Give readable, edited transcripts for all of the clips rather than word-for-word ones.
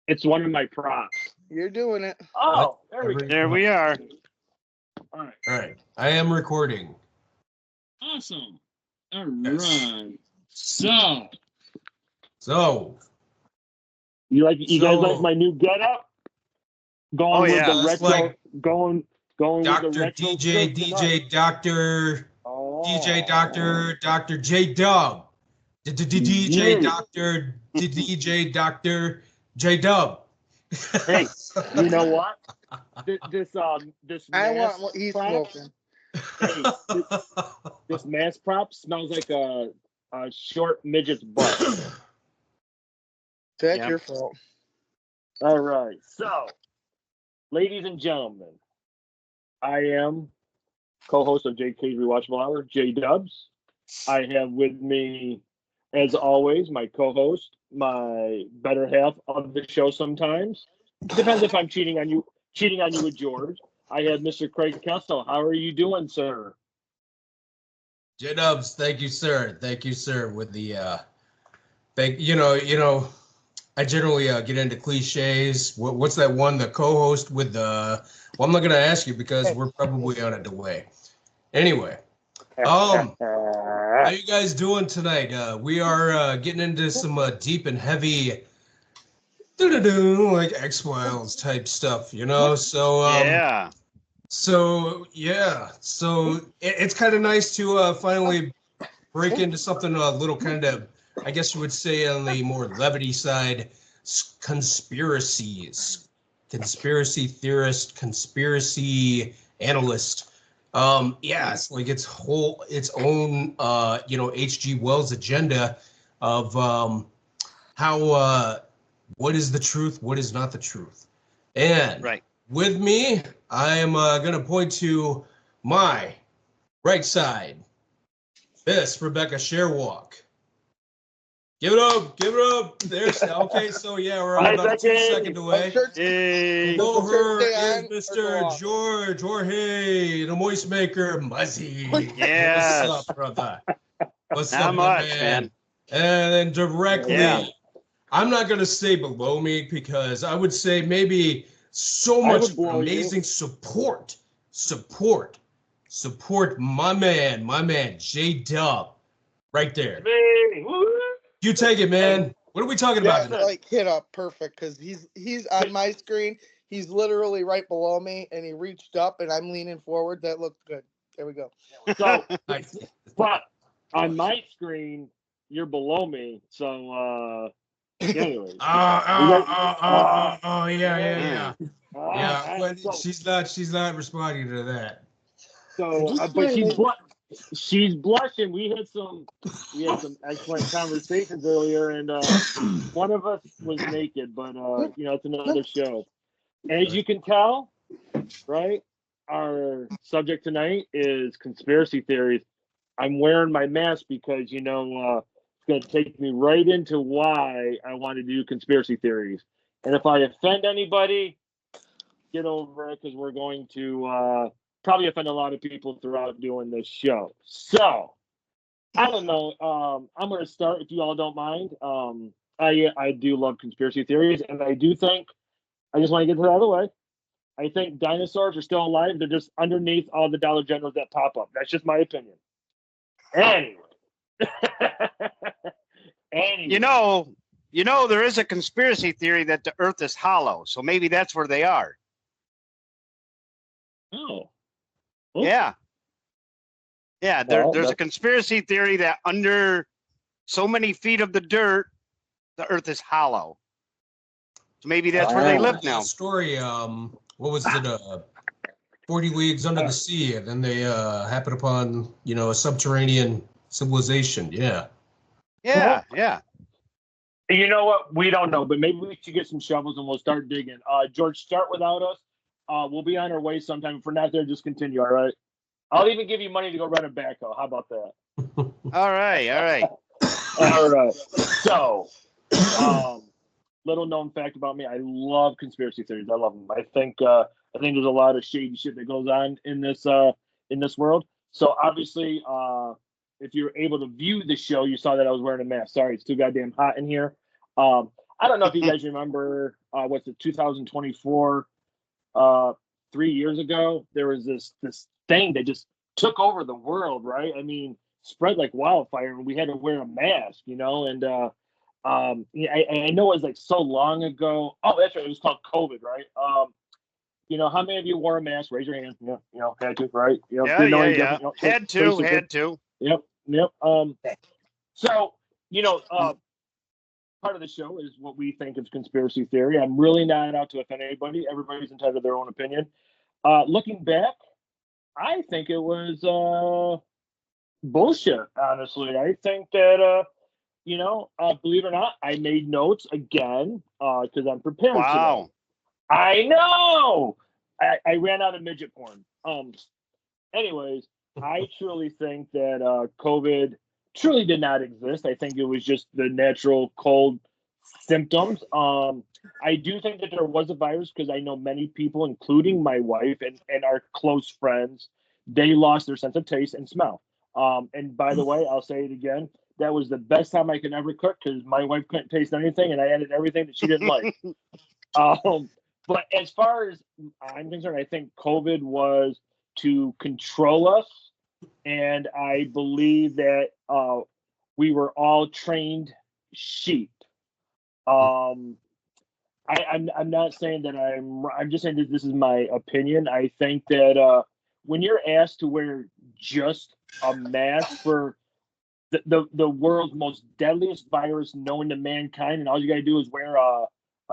It's one of my props. You're doing it. Oh, there we go. There we are. All right. All right. I am recording. Awesome. All Yes. right. So, You guys like my new getup? Going Oh, with yeah, the that's retro, like going with Dr. the retro. DJ, DJ, Doctor, DJ, Dr. J Dub. DJ, Dr. DJ, Dr. J Dub. Hey, you know what? This I mask want what he's prop, smoking. hey, this mask prop smells like a short midget's butt. That's Yep. your fault. All right, so, ladies and gentlemen, I am co-host of JK'z Rewatchable Hour, J Dubs. I have with me, as always, my co-host, my better half of the show. Sometimes depends if I'm cheating on you with George. I have Mr. Craig Kessel. How are you doing, sir? J Dubs, thank you, sir. Thank you, sir. With the I generally get into cliches. What's that one? The co-host with the. Well, I'm not gonna ask you because we're probably on a delay. Anyway, how you guys doing tonight? We are getting into some deep and heavy, like X-Files type stuff, you know. So Yeah. So it's kind of nice to finally break into something a little kind of, I guess you would say, on the more levity side, conspiracies, conspiracy theorist, conspiracy analyst. It's like its own H.G. Wells agenda of how what is the truth, what is not the truth, and Right. with me, I am going to point to my right side. Miss Rebecca Sherwalk. Give it up, give it up. There's okay. So yeah, we're about 2 seconds away. Hey. Below her Stay is on or go Mr. off? George Jorge, the moist maker, Muzzy. Yes. What's up, brother? What's Not up, my much, man. And then directly, Yeah. I'm not gonna say below me because I would say maybe so I much would blow amazing support, my man, J Dub, right there. Me. Woo! You take it, man. What are we talking about That's tonight? like hit up perfect because he's on my screen. He's literally right below me, and he reached up, and I'm leaning forward. That looked good. There we go. So, Nice. but on my screen, you're below me. So, anyways. Yeah. Well, So, she's not responding to that. but she's blushing. We had some excellent conversations earlier, and one of us was naked, but it's another show. As you can tell, right? Our subject tonight is conspiracy theories. I'm wearing my mask because it's going to take me right into why I want to do conspiracy theories. And if I offend anybody, get over it because we're going to probably offend a lot of people throughout doing this show. So, I don't know. I'm going to start, if you all don't mind. I do love conspiracy theories, and I do think, I just want to get that out of the way. I think dinosaurs are still alive. They're just underneath all the Dollar Generals that pop up. That's just my opinion. Anyway. There is a conspiracy theory that the Earth is hollow, so maybe that's where they are. Oh. Yeah. Yeah, Well, there's a conspiracy theory that under so many feet of the dirt, the Earth is hollow. So maybe that's where they live now. Story, what was it? 40 Leagues Under the Sea, and then they happen upon, a subterranean civilization. Yeah. Yeah, yeah. You know what? We don't know, but maybe we should get some shovels and we'll start digging. George, start without us. We'll be on our way sometime. If we're not there, just continue, all right? I'll even give you money to go run a backhoe. How about that? All right. All right. So, little known fact about me: I love conspiracy theories. I love them. I think there's a lot of shady shit that goes on in this world. So obviously, if you're able to view the show, you saw that I was wearing a mask. Sorry, it's too goddamn hot in here. I don't know if you guys remember, what's it, 2024, 3 years ago, there was this thing that just took over the world, right? I mean, spread like wildfire, and we had to wear a mask, and yeah, I know it was like so long ago. Oh, that's right, it was called COVID, right? How many of you wore a mask? Raise your hand. Yeah, had to, right? Yeah, didn't know yeah, any yeah. different, Had pretty to, stupid. had to. Yep. So, part of the show is what we think is conspiracy theory. I'm really not out to offend anybody. Everybody's entitled to their own opinion. Looking back, I think it was bullshit, honestly. I think that, believe it or not, I made notes again because I'm prepared today. Wow. I know. I ran out of midget porn. Anyways, I truly think that COVID truly did not exist. I think it was just the natural cold symptoms. I do think that there was a virus because I know many people, including my wife and our close friends, they lost their sense of taste and smell. And by the way, I'll say it again. That was the best time I could ever cook because my wife couldn't taste anything, and I added everything that she didn't like. But as far as I'm concerned, I think COVID was to control us, and I believe that we were all trained sheep. I'm not saying that I'm just saying that this is my opinion. I think that when you're asked to wear just a mask for the world's most deadliest virus known to mankind, and all you gotta do is wear a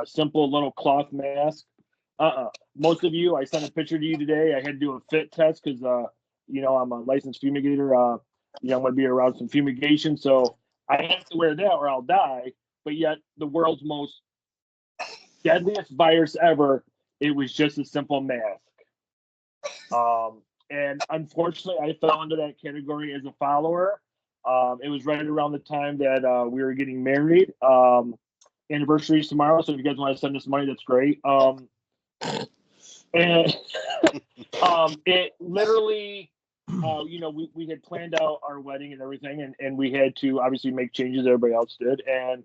simple little cloth mask. Most of you, I sent a picture to you today. I had to do a fit test because I'm a licensed fumigator. I'm gonna be around some fumigation, so I have to wear that or I'll die. But yet, the world's most deadliest virus ever, it was just a simple mask. And unfortunately, I fell into that category as a follower. It was right around the time that we were getting married. Anniversary is tomorrow, so if you guys want to send us money, that's great. And it literally, we had planned out our wedding and everything, and we had to obviously make changes. Everybody else did, and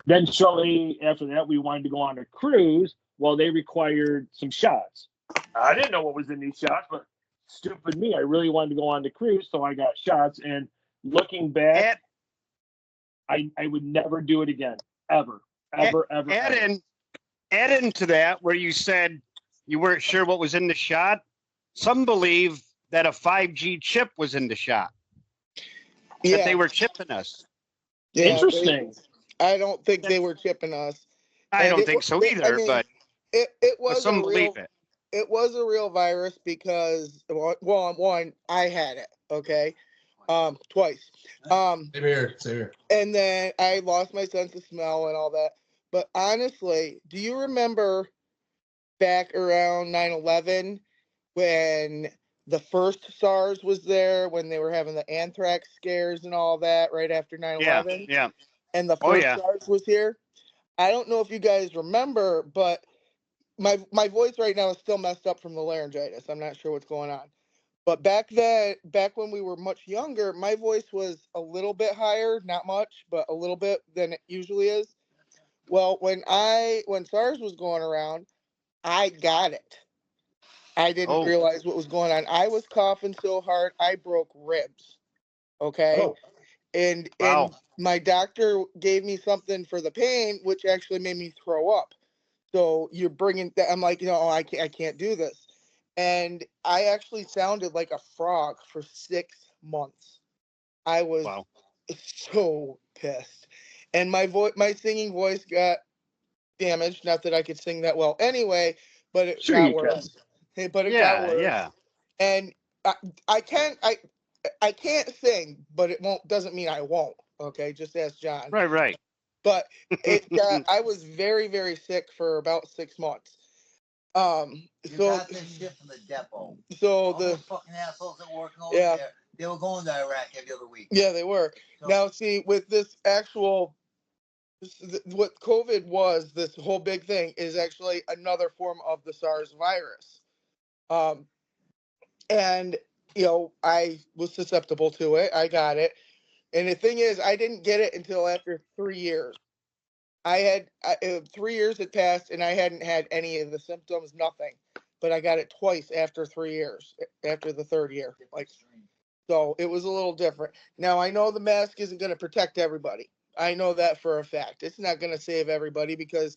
then shortly after that, we wanted to go on a cruise. Well, they required some shots. I didn't know what was in these shots, but stupid me, I really wanted to go on the cruise, so I got shots. And looking back, I would never do it again, ever. Add into that where you said you weren't sure what was in the shot. Some believe that a 5G chip was in the shot. Yeah. That they were chipping us. Yeah, Interesting. I don't think they were chipping us. I don't think so either, but it was some believe it. It was a real virus because one, I had it, okay? Twice. Same here. And then I lost my sense of smell and all that. But honestly, do you remember back around 9/11 when the first SARS was there, when they were having the anthrax scares and all that right after 9/11? Yeah. And the first SARS was here? I don't know if you guys remember, but my voice right now is still messed up from the laryngitis. I'm not sure what's going on. But back when we were much younger, my voice was a little bit higher, not much, but a little bit than it usually is. Well, when SARS was going around, I got it. I didn't realize what was going on. I was coughing so hard, I broke ribs. Okay. Oh. And my doctor gave me something for the pain, which actually made me throw up. So you're bringing that. I'm like, I can't do this. And I actually sounded like a frog for 6 months. I was so pissed. And my singing voice got damaged. Not that I could sing that well anyway, but it got worse. But it got worse. Yeah. And I can't sing, but doesn't mean I won't. Okay, just ask John. Right. But I was very, very sick for about 6 months. You got this shit from the depot. So all the fucking assholes that working over there, they were going to Iraq every other week. Yeah, they were. So, now, see, with this what COVID was, this whole big thing is actually another form of the SARS virus. And I was susceptible to it. I got it. And the thing is, I didn't get it until after 3 years. I had 3 years had passed and I hadn't had any of the symptoms, nothing. But I got it twice after 3 years, after the third year. Like, so it was a little different. Now I know the mask isn't going to protect everybody. I know that for a fact. It's not going to save everybody because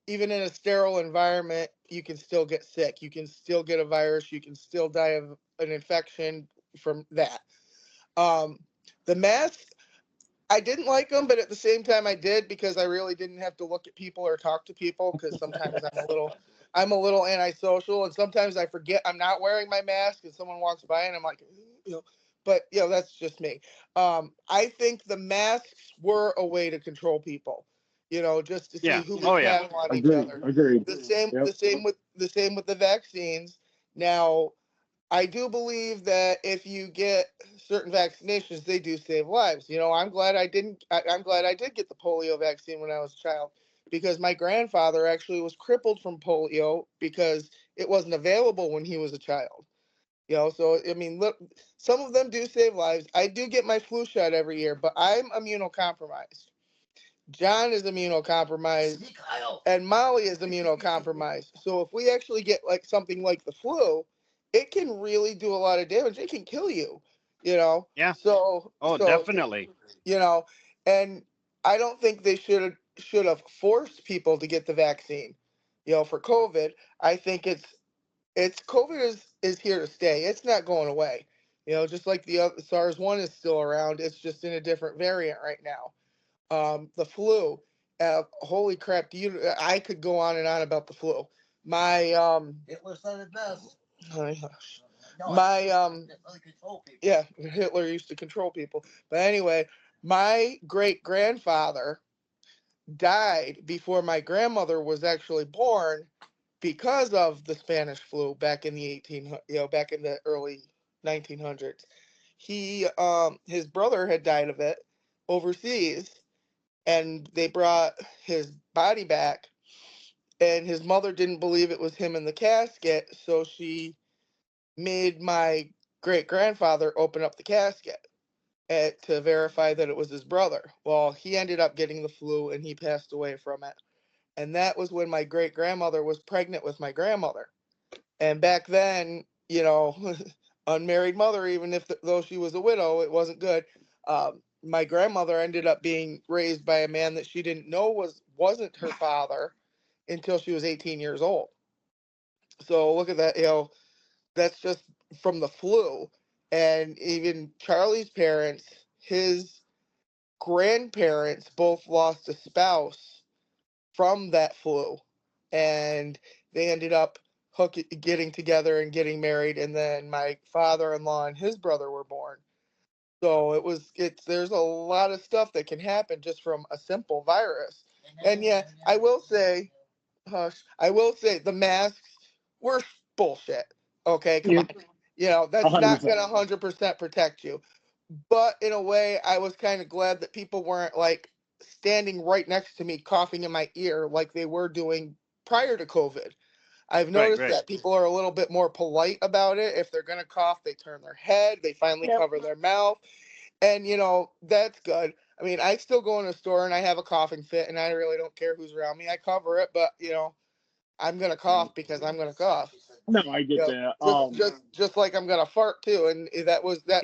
even in a sterile environment, you can still get sick. You can still get a virus. You can still die of an infection from that. The mask, I didn't like them, but at the same time I did because I really didn't have to look at people or talk to people because sometimes I'm a little antisocial and sometimes I forget I'm not wearing my mask and someone walks by and I'm like, you know, but you know, that's just me. I think the masks were a way to control people, you know, just to see who was having on each other. Agreed. The same with the vaccines. Now, I do believe that if you get certain vaccinations, they do save lives. You know, I'm glad I did get the polio vaccine when I was a child because my grandfather actually was crippled from polio because it wasn't available when he was a child. You know, so I mean, look, some of them do save lives. I do get my flu shot every year, but I'm immunocompromised. John is immunocompromised, and Molly is immunocompromised. So if we actually get like something like the flu, it can really do a lot of damage. It can kill you, you know. Yeah. So definitely. You know, and I don't think they should have forced people to get the vaccine, you know, for COVID. I think it's COVID is here to stay. It's not going away. You know, just like the other SARS-1 is still around. It's just in a different variant right now. The flu. Holy crap! I could go on and on about the flu. My Hitler said it best. Yeah, Hitler used to control people. But anyway, my great grandfather died before my grandmother was actually born because of the Spanish flu back in the back in the early 1900s. His brother had died of it overseas and they brought his body back and his mother didn't believe it was him in the casket, so she made my great grandfather open up the casket to verify that it was his brother. Well, he ended up getting the flu and he passed away from it. And that was when my great grandmother was pregnant with my grandmother. And back then, you know, unmarried mother, even though she was a widow, it wasn't good. My grandmother ended up being raised by a man that she didn't know wasn't her father until she was 18 years old. So look at that, you know, that's just from the flu. And even Charlie's parents, his grandparents both lost a spouse from that flu. And they ended up getting together and getting married. And then my father-in-law and his brother were born. So there's a lot of stuff that can happen just from a simple virus. And yeah, I will say the masks were bullshit. Okay, come on. You know, that's 100%. Not going to 100% protect you. But in a way, I was kind of glad that people weren't like standing right next to me coughing in my ear like they were doing prior to COVID. I've noticed that people are a little bit more polite about it. If they're going to cough, they turn their head, they finally cover their mouth. And, you know, that's good. I mean, I still go in a store and I have a coughing fit and I really don't care who's around me. I cover it, but, you know, I'm going to cough because I'm going to cough. No, I get that. Just like I'm going to fart too. And that was back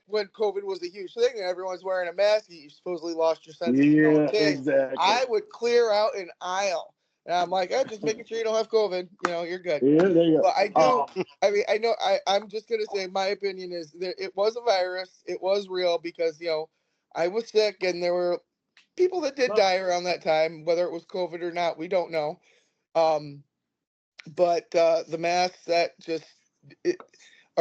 when COVID was a huge thing and everyone's wearing a mask. You supposedly lost your sense of smell and taste. Exactly. I would clear out an aisle. And I'm like, just making sure you don't have COVID. You know, you're good. Yeah, there you go. But I do. I mean, I know. I'm just gonna say my opinion is that it was a virus. It was real because you know I was sick and there were people that did die around that time. Whether it was COVID or not, we don't know. But the masks a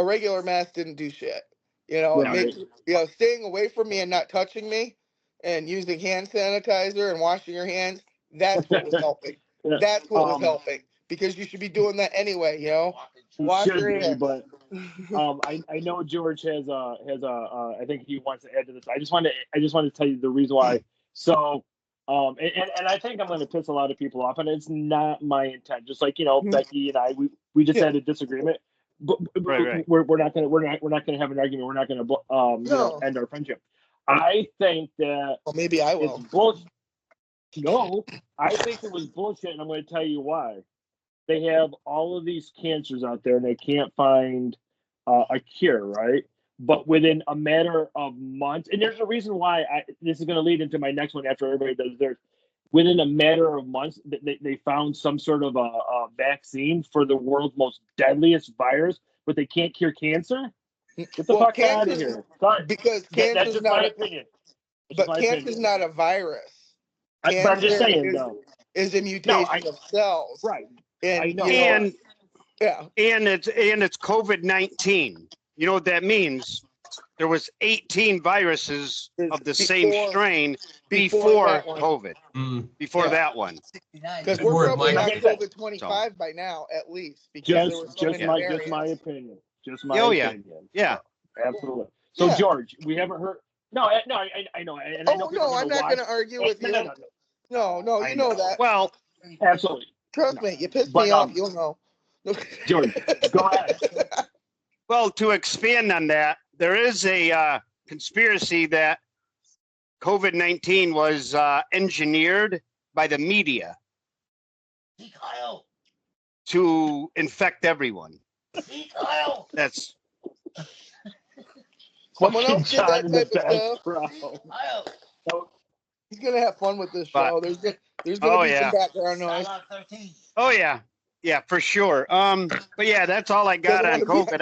regular mask didn't do shit. You know, staying away from me and not touching me, and using hand sanitizer and washing your hands. That's what was helping. That's what was helping because you should be doing that anyway. You know, wash your hands. But I know George has I think he wants to add to this. I just wanted to tell you the reason why. So and I think I'm going to piss a lot of people off, and it's not my intent. Just like, you know, Becky and I, we just had a disagreement, but we're not going to have an argument. We're not going to end our friendship. I think that Well, maybe I it's will. bullshit. No, I think it was bullshit, and I'm going to tell you why. They have all of these cancers out there, and they can't find a cure, right? But within a matter of months, and there's a reason why this is going to lead into my next one after everybody does theirs. Within a matter of months, they found some sort of a vaccine for the world's most deadliest virus, but they can't cure cancer. Get the fuck out of here. Sorry. Because That's cancer's just not my a, opinion. but cancer's not a virus. But I'm just Cancer saying, though. is a mutation of cells. Right. And, I know. you know, And it's COVID-19. You know what that means? There was 18 viruses of the same strain before COVID. Before that one. Because we're probably not COVID 25 by now, at least. Because there was so many variants. Just my opinion. Just my opinion. Yeah. Absolutely. So George, we haven't heard. No, I know. And I know no, I'm not going to argue with you. No, you know that. Well, absolutely. Trust me, you pissed me off. You'll know. George, go ahead. Well, to expand on that, there is a conspiracy that COVID-19 was engineered by the media to infect everyone. That's someone else did that type of stuff. He's gonna have fun with this show. There's gonna be some background noise. Oh yeah, for sure. But yeah, that's all I got on COVID.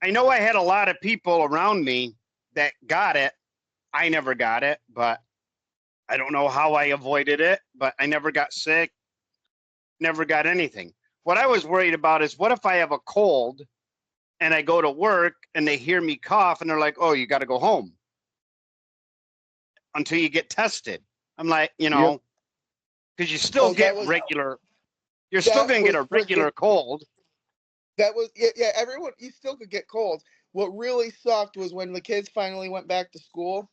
I know I had a lot of people around me that got it. I never got it, but I don't know how I avoided it, but I never got sick, never got anything. What I was worried about is what if I have a cold and I go to work and they hear me cough and they're like, oh, you got to go home until you get tested. I'm like, because you still get regular, you're still going to get a regular cold. That was, everyone, you still could get colds. What really sucked was when the kids finally went back to school,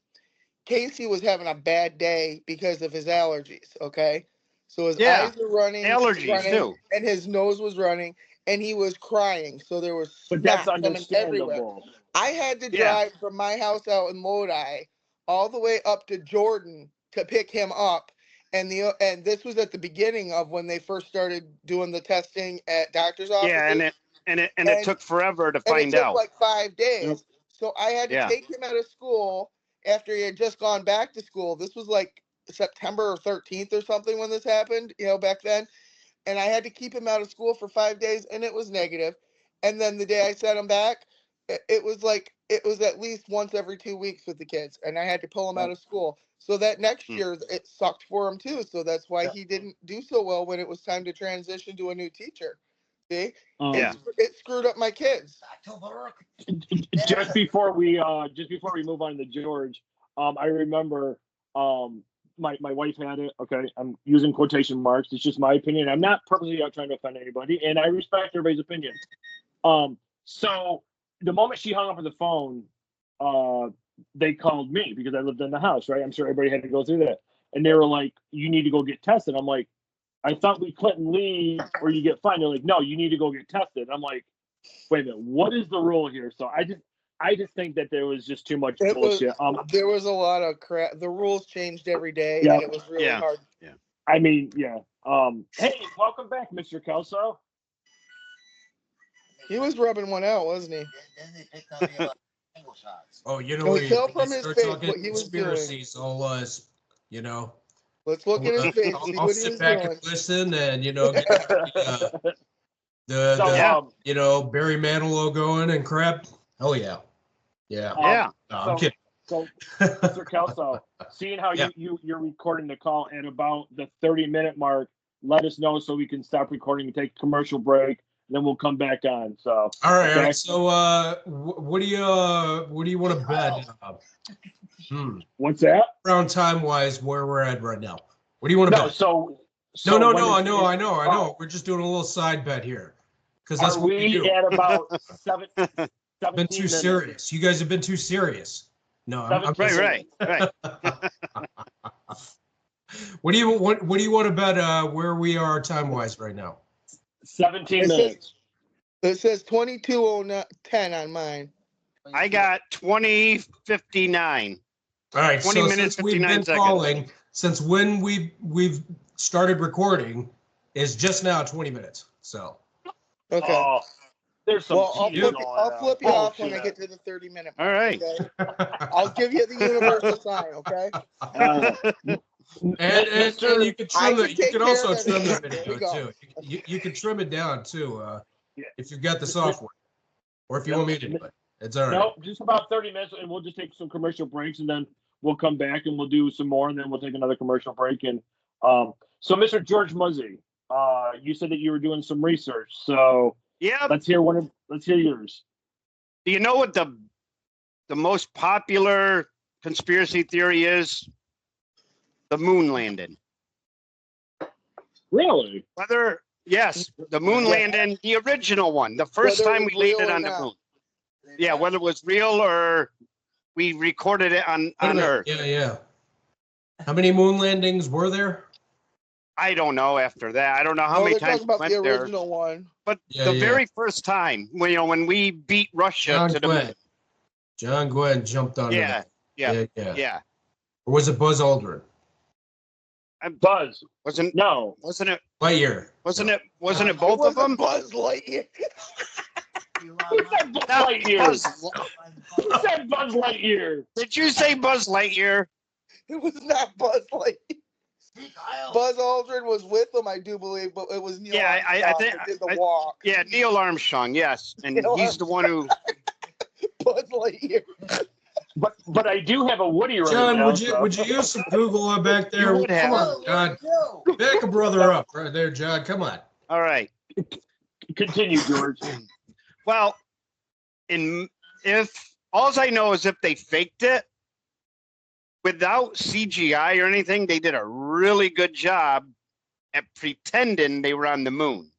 Casey was having a bad day because of his allergies, okay? So his eyes were running, too, and his nose was running, and he was crying. So there was snot coming everywhere. I had to drive from my house out in Lodi all the way up to Jordan to pick him up. And this was at the beginning of when they first started doing the testing at doctor's offices. Yeah, and it took forever to find out. It took like 5 days. So I had to take him out of school after he had just gone back to school. This was like September 13th or something when this happened, back then. And I had to keep him out of school for 5 days, and it was negative. And then the day I sent him back, it was at least once every 2 weeks with the kids, and I had to pull him out of school. So that next year, it sucked for him too. So that's why he didn't do so well when it was time to transition to a new teacher. See, it screwed up my kids. Just before we move on to George, I remember my wife had it. Okay, I'm using quotation marks. It's just my opinion. I'm not purposely out trying to offend anybody, and I respect everybody's opinion. So the moment she hung up on the phone, they called me because I lived in the house, right? I'm sure everybody had to go through that. And they were like, you need to go get tested. I'm like, I thought we couldn't leave or you get fined. They're like, no, you need to go get tested. I'm like, wait a minute, what is the rule here? So I just think that there was just too much bullshit. There was a lot of crap. The rules changed every day, and it was really hard. Yeah. I mean, hey, welcome back, Mr. Kelso. He was rubbing one out, wasn't he? Then they picked on me about single shots. Oh, we tell from his face what he was doing. Let's look at his face. I'll sit back and listen, and get the Barry Manilow going and crap. Oh yeah. No, I'm kidding. So, Mr. Kelso, seeing how you're recording the call at about the 30-minute mark, let us know so we can stop recording and take a commercial break. Then we'll come back on. So all right. So what do you want to bet? What's that? Around time wise, where we're at right now. What do you want to bet? So I know. We're just doing a little side bet here because that's what we do. At about 7. Been too serious. You guys have been too serious. No, I'm right. What do you want to bet? Where we are time wise right now? 17 minutes. It says 22:10 on mine. I got 20:59. All right. 20 so minutes, since we've 59 been seconds. calling, since when we've started recording is just now 20 minutes. So. Okay. Oh, there's some. Well, I'll cheating flip, going I'll flip you on. off when I Bullshit. get to the 30-minute All mark. right. Okay? I'll give you the universal sign. Okay. And you can trim it. You take can care also of trim the everything. There we video go. too. You can trim it down too Yeah. if you've got the software, or if you want me to do it. It's all right. Nope, just about 30 minutes, and we'll just take some commercial breaks, and then we'll come back and we'll do some more, and then we'll take another commercial break. And so, Mr. George Muzzy, you said that you were doing some research, so Yeah. let's hear yours. Do you know what the most popular conspiracy theory is? The moon landing. Really? Yes, the moon landing, the original one, the first Whether it time was we real landed or on the not. moon. Yeah, whether it was real or we recorded it on Earth. Yeah. How many moon landings were there? I don't know after that. I don't know how many they're times talking about we the went there. original one. But Yeah, the yeah. very first time, when we beat Russia to the moon. John Glenn jumped on Yeah. Or was it Buzz Aldrin? Buzz. Wasn't it Lightyear? Wasn't it both of them? Buzz Lightyear. Who said Buzz Lightyear? Who said Buzz Lightyear? Did you say Buzz Lightyear? It was not Buzz Lightyear. Buzz Aldrin was with them, I do believe, but it was Neil Armstrong I think that did the walk. Yeah, Neil Armstrong, yes. And he's the one who Buzz Lightyear. But I do have a Woody right John, now. would you use some Google back there? You would have. Come on, John. Back a brother up right there, John. Come on. All right. Continue, George. Well, if all I know is if they faked it without CGI or anything, they did a really good job at pretending they were on the moon.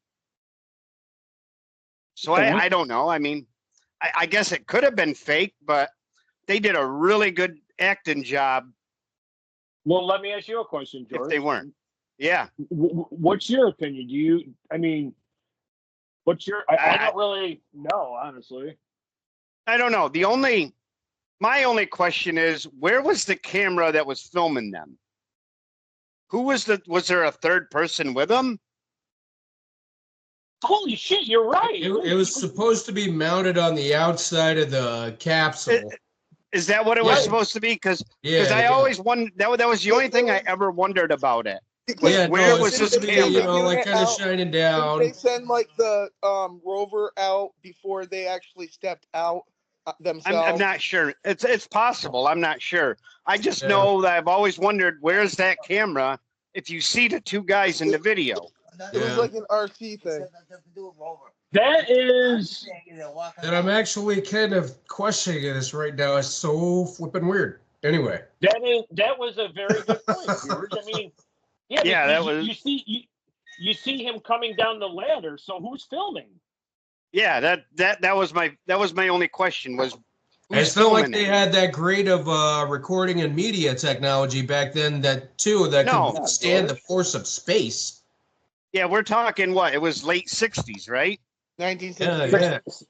So I don't know. I mean, I guess it could have been fake, but they did a really good acting job. Well, let me ask you a question, George. If they weren't. Yeah. What's your opinion? I don't really know, honestly. I don't know. My only question is, where was the camera that was filming them? Was there a third person with them? Holy shit, you're right. It was supposed to be mounted on the outside of the capsule. Is that what it was supposed to be? Because I always wondered, that was the only thing I ever wondered about it. Where was this camera? Like kind of shining down. Did they send like the rover out before they actually stepped out themselves? I'm not sure. It's possible. I'm not sure. I just know that I've always wondered, where's that camera if you see the two guys in the video? It was like an RC thing. That is. And I'm actually kind of questioning this right now. It's so flipping weird. Anyway. That was a very good point, George. I mean, you see him coming down the ladder. So who's filming? Yeah, that was my only question was. It's not like they had that great of recording and media technology back then that could withstand the force of space. Yeah, we're talking what? It was late 60s, right? 1960.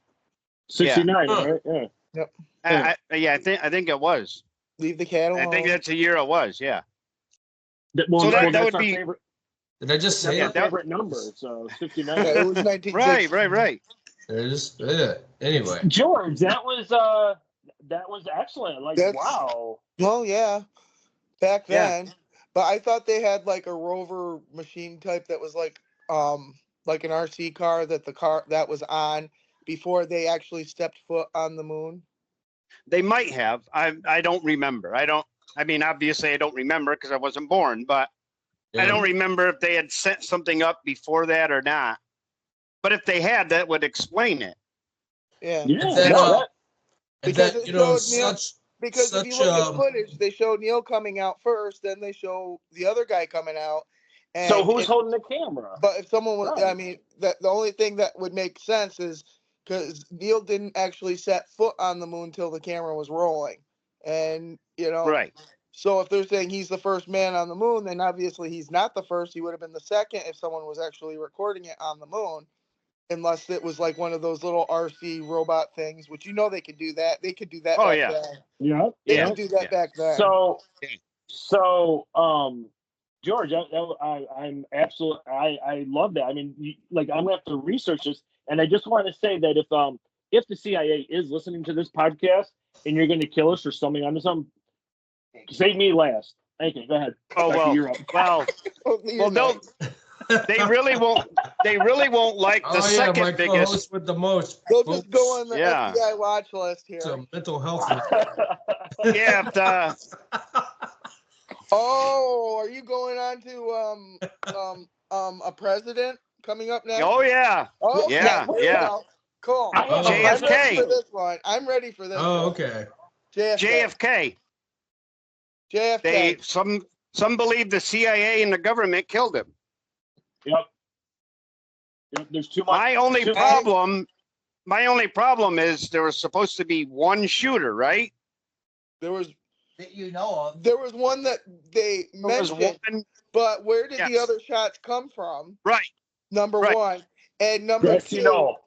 69, Huh. right? Yeah. Yep. I think it was. Leave the cat alone. I think that's the year it was. Yeah. That would be. Favorite, did I just say that's our favorite number? So 69. Yeah, it was 1960. Right. Anyway, George, that was excellent. Wow. Well, yeah, back then. But I thought they had like a rover machine type that was like an RC car that the car that was on before they actually stepped foot on the moon. They might have. I don't remember. Obviously I don't remember because I wasn't born, but I don't remember if they had sent something up before that or not. But if they had, that would explain it. Yeah. Because if you look at footage, they showed Neil coming out first, then they show the other guy coming out. And so who's holding the camera? But if someone was, the only thing that would make sense is because Neil didn't actually set foot on the moon till the camera was rolling, and right. So if they're saying he's the first man on the moon, then obviously he's not the first. He would have been the second if someone was actually recording it on the moon. unless it was like one of those little RC robot things, which they could do that. They could do that back then. Yeah. They could do that back then. So, George, I'm absolutely, I love that. I mean, I'm gonna have to research this, and I just want to say that if the CIA is listening to this podcast and you're going to kill us for stumbling onto something, save me last. Okay, go ahead. Oh well, no, they really won't. They really won't like the second my biggest. Co-host with the most. They'll just go on the FBI watch list here. So mental health. Yeah. Oh, are you going on to a president coming up next? Oh yeah. Oh yeah. Cool. JFK. I'm ready for this one. I'm ready for this. Oh, okay. JFK. Some believe the CIA and the government killed him. Yep. There's too much. My only problem is there was supposed to be one shooter, right? There was that you know of. There was one that they mentioned, but where did the other shots come from? Right. Number one. And number grassy two. Knoll.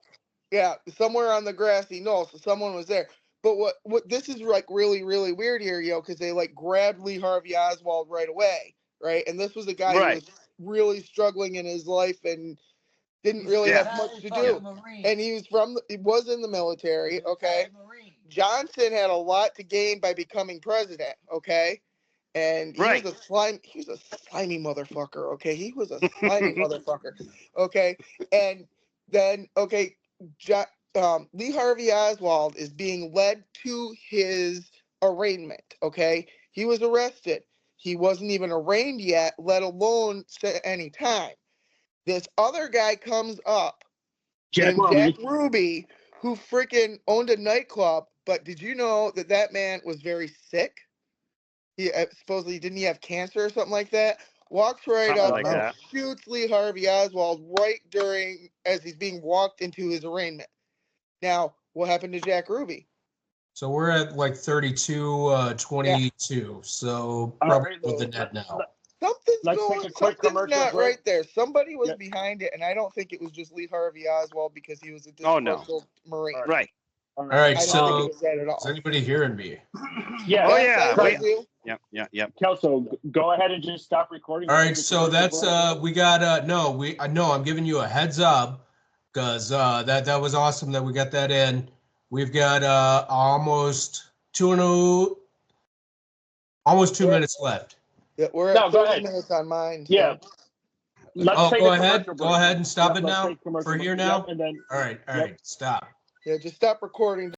Yeah, somewhere on the grassy knoll. So someone was there. But what this is like really, really weird here, because they like grabbed Lee Harvey Oswald right away, right? And this was a guy who was really struggling in his life and didn't really have much to do. And he was in the military, okay? Johnson had a lot to gain by becoming president, okay? And he was a slimy motherfucker, okay? He was a slimy motherfucker, okay? And then, Lee Harvey Oswald is being led to his arraignment, okay? He was arrested. He wasn't even arraigned yet, let alone set any time. This other guy comes up, Jack Ruby, who freaking owned a nightclub. But did you know that man was very sick? He supposedly, didn't he have cancer or something like that? Walks right up and shoots Lee Harvey Oswald right as he's being walked into his arraignment. Now, what happened to Jack Ruby? So we're at like 32-22. So probably with the net now. Something's not right there. Somebody was behind it, and I don't think it was just Lee Harvey Oswald because he was a disgruntled Marine. Right. All right. So is anybody hearing me? Yeah. Oh yeah. Yep. Kelso, go ahead and just stop recording. All right. So that's we got I'm giving you a heads up because that was awesome that we got that in. We've got almost 2 minutes left. Yeah, we're at 30 minutes on mine. So. Yeah. Go ahead and stop it now. For here now. And then, all right. Stop. Yeah, just stop recording.